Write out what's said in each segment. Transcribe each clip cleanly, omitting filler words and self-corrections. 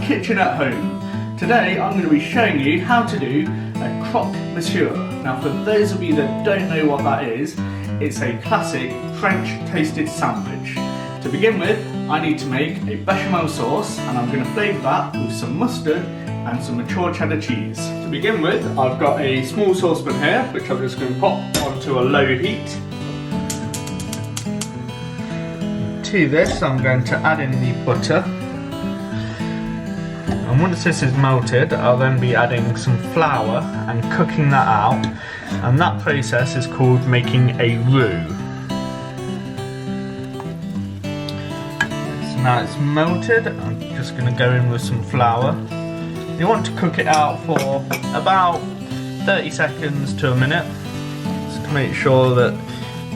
kitchen at home. Today I'm going to be showing you how to do a Croque Monsieur. Now for those of you that don't know what that is, it's a classic French toasted sandwich. To begin with, I need to make a béchamel sauce and I'm going to flavour that with some mustard and some mature cheddar cheese. To begin with, I've got a small saucepan here which I'm just going to pop onto a low heat. To this I'm going to add in the butter. And once this is melted, I'll then be adding some flour and cooking that out. And that process is called making a roux. So now it's melted, I'm just going to go in with some flour. You want to cook it out for about 30 seconds to a minute, just to make sure that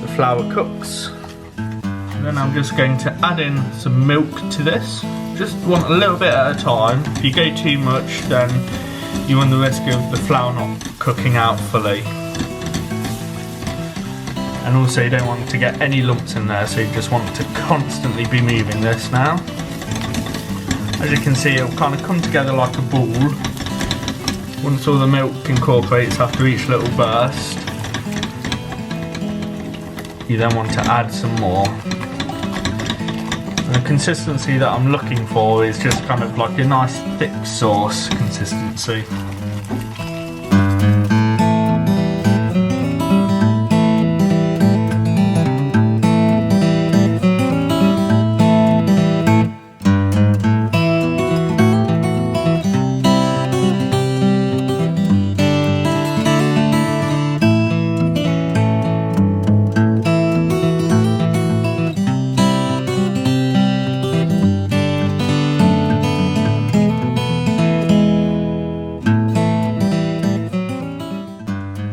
the flour cooks. And then I'm just going to add in some milk to this. Just want a little bit at a time. If you go too much, then you run the risk of the flour not cooking out fully. And also you don't want to get any lumps in there, so you just want to constantly be moving this now. As you can see, it'll kind of come together like a ball. Once all the milk incorporates after each little burst, you then want to add some more. And the consistency that I'm looking for is just kind of like a nice thick sauce consistency.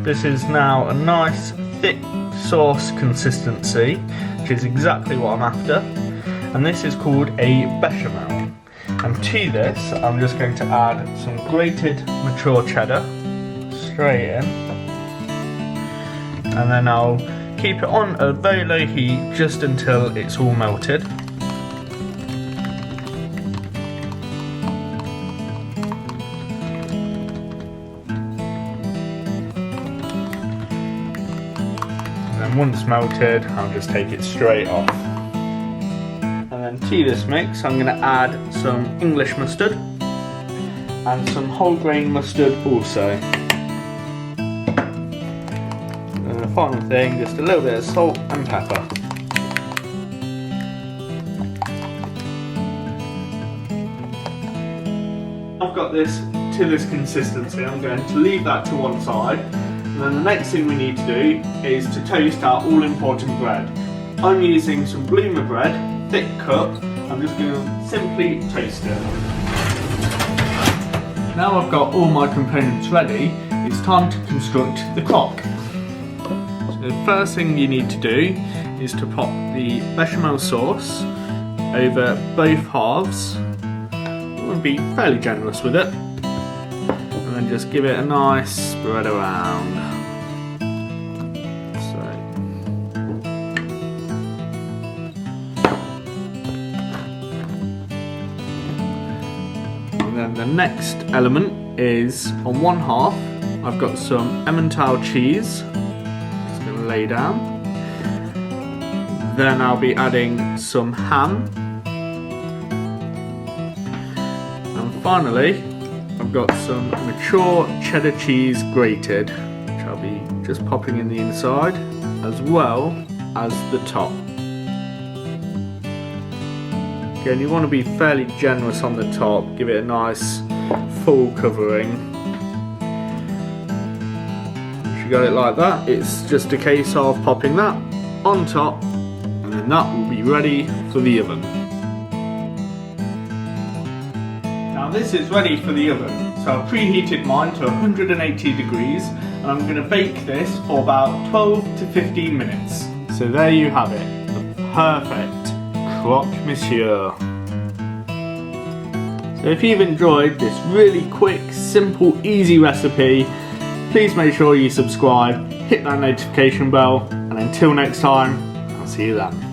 This is now a nice thick sauce consistency, which is exactly what I'm after. And this is called a béchamel. And to this, I'm just going to add some grated mature cheddar straight in. And then I'll keep it on a very low heat just until it's all melted. And once melted, I'll just take it straight off. And then to this mix, I'm going to add some English mustard and some wholegrain mustard also. And the final thing, just a little bit of salt and pepper. I've got this to this consistency. I'm going to leave that to one side. And then the next thing we need to do is to toast our all-important bread. I'm using some bloomer bread, thick cut. I'm just going to simply toast it. Now I've got all my components ready, it's time to construct the croque. So the first thing you need to do is to pop the bechamel sauce over both halves. I'm going to be fairly generous with it. And then just give it a nice spread around. And then the next element is on one half, I've got some Emmental Cheese. Just going to lay down. Then I'll be adding some ham. And finally, I've got some mature cheddar cheese grated, which I'll be just popping in the inside, as well as the top. Again, you want to be fairly generous on the top, give it a nice full covering. If you got it like that, it's just a case of popping that on top, and then that will be ready for the oven. Now this is ready for the oven, so I've preheated mine to 180 degrees and I'm going to bake this for about 12 to 15 minutes. So there you have it, the perfect Croque Monsieur. So if you've enjoyed this really quick, simple, easy recipe, please make sure you subscribe, hit that notification bell, and until next time, I'll see you then.